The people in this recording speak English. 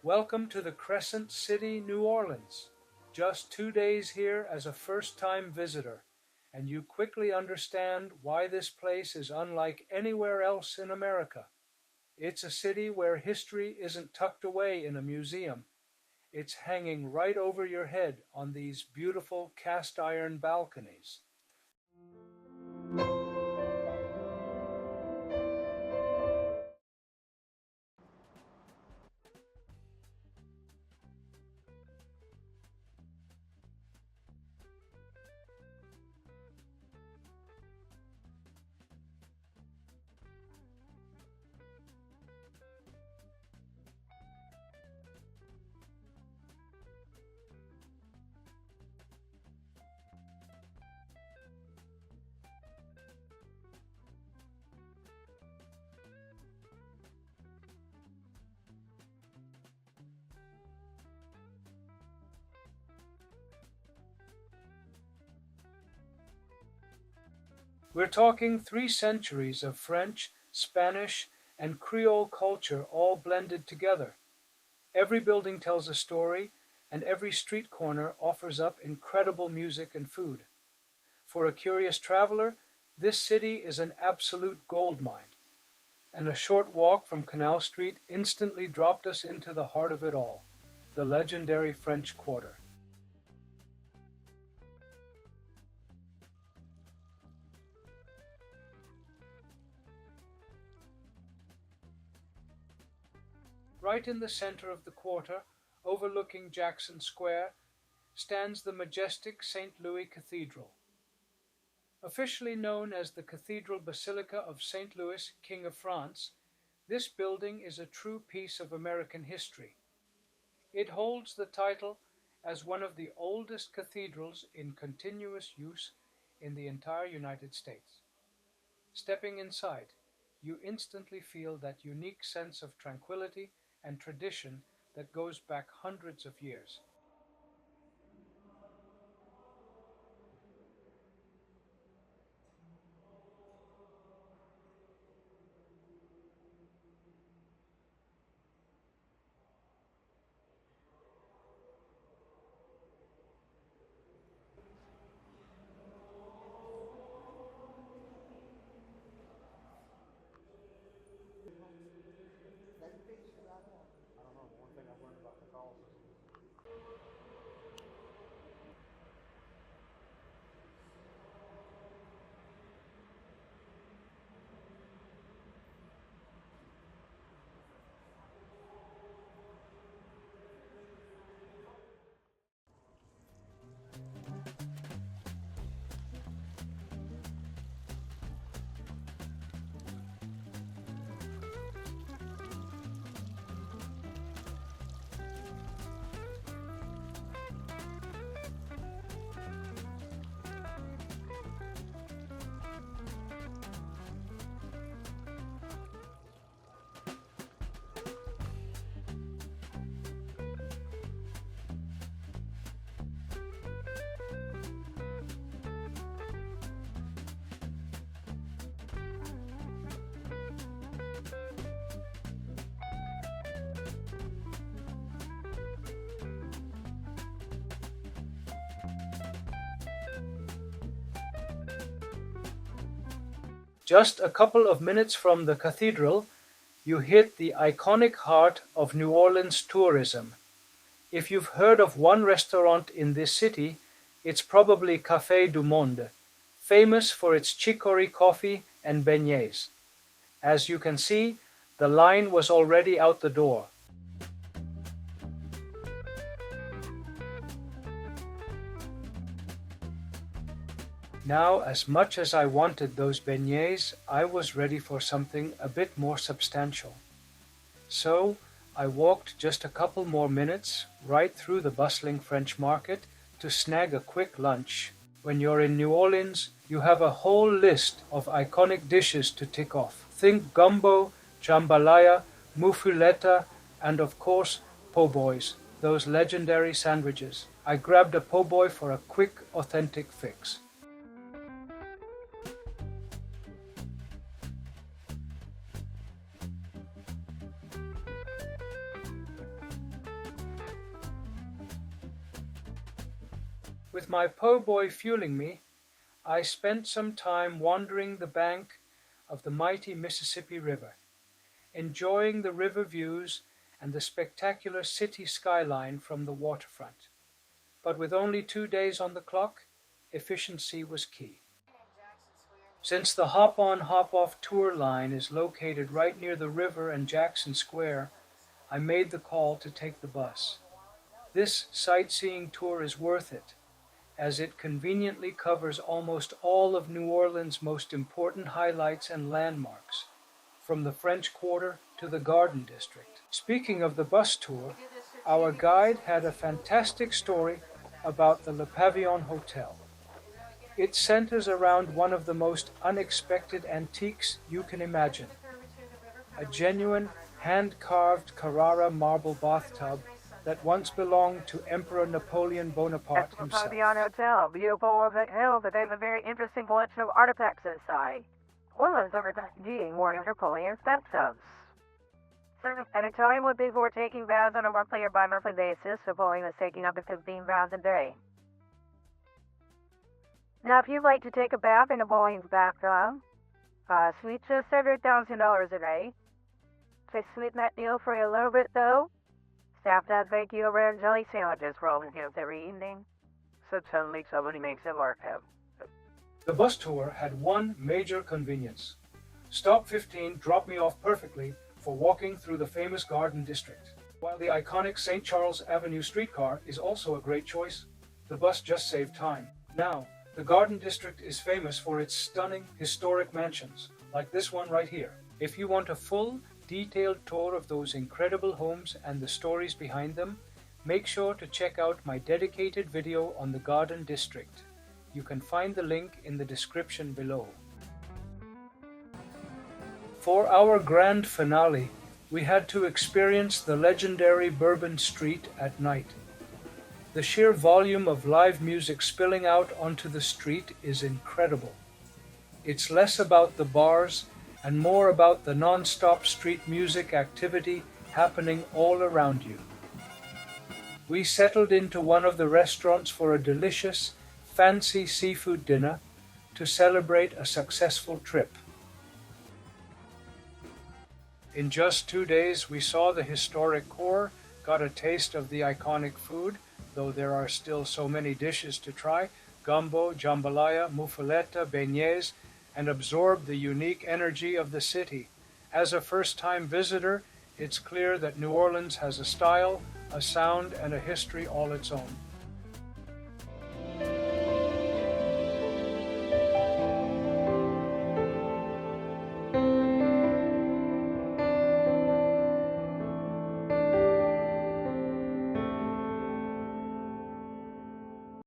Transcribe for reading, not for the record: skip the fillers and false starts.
Welcome to the Crescent City, New Orleans. Just 2 days here as a first-time visitor, and you quickly understand why this place is unlike anywhere else in America. It's a city where history isn't tucked away in a museum. It's hanging right over your head on these beautiful cast-iron balconies. We're talking 3 centuries of French, Spanish, and Creole culture all blended together. Every building tells a story, and every street corner offers up incredible music and food. For a curious traveler, this city is an absolute gold mine, and a short walk from Canal Street instantly dropped us into the heart of it all, the legendary French Quarter. Right in the center of the quarter, overlooking Jackson Square, stands the majestic St. Louis Cathedral. Officially known as the Cathedral Basilica of St. Louis, King of France, this building is a true piece of American history. It holds the title as one of the oldest cathedrals in continuous use in the entire United States. Stepping inside, you instantly feel that unique sense of tranquility and tradition that goes back hundreds of years. Just a couple of minutes from the cathedral, you hit the iconic heart of New Orleans tourism. If you've heard of one restaurant in this city, it's probably Café du Monde, famous for its chicory coffee and beignets. As you can see, the line was already out the door. Now, as much as I wanted those beignets, I was ready for something a bit more substantial. So, I walked just a couple more minutes right through the bustling French market to snag a quick lunch. When you're in New Orleans, you have a whole list of iconic dishes to tick off. Think gumbo, jambalaya, muffuletta, and of course, po' boys, those legendary sandwiches. I grabbed a po' boy for a quick, authentic fix. With my po' boy fueling me, I spent some time wandering the bank of the mighty Mississippi River, enjoying the river views and the spectacular city skyline from the waterfront. But with only 2 days on the clock, efficiency was key. Since the hop-on, hop-off tour line is located right near the river and Jackson Square, I made the call to take the bus. This sightseeing tour is worth it, as it conveniently covers almost all of New Orleans' most important highlights and landmarks, from the French Quarter to the Garden District. Speaking of the bus tour, our guide had a fantastic story about the Le Pavillon Hotel. It centers around one of the most unexpected antiques you can imagine, a genuine hand-carved Carrara marble bathtub that once belonged to Emperor Napoleon Bonaparte himself. At the Pavillon Hotel, beautiful over the hill, but they have a very interesting collection of artifacts inside. One of them is being one of Napoleon's bathtubs. At a time when people were taking baths on a monthly or bi-monthly basis, Napoleon was taking up to 15 baths a day. Now, if you'd like to take a bath in Napoleon's bathtub, suite just $7,000 a day. To sweeten that deal for you a little bit, though, staff does bake you over and jelly sandwiches for all him every evening. So suddenly somebody makes it work out. The bus tour had one major convenience. Stop 15 dropped me off perfectly for walking through the famous Garden District. While the iconic St. Charles Avenue streetcar is also a great choice, the bus just saved time. Now, the Garden District is famous for its stunning historic mansions, like this one right here. If you want a full, detailed tour of those incredible homes and the stories behind them, make sure to check out my dedicated video on the Garden District. You can find the link in the description below. For our grand finale, we had to experience the legendary Bourbon Street at night. The sheer volume of live music spilling out onto the street is incredible. It's less about the bars and more about the non-stop street music activity happening all around you. We settled into one of the restaurants for a delicious, fancy seafood dinner to celebrate a successful trip. In just 2 days, we saw the historic core, got a taste of the iconic food, though there are still so many dishes to try, gumbo, jambalaya, muffaletta, beignets, and absorbed the unique energy of the city. As a first-time visitor, it's clear that New Orleans has a style, a sound, and a history all its own.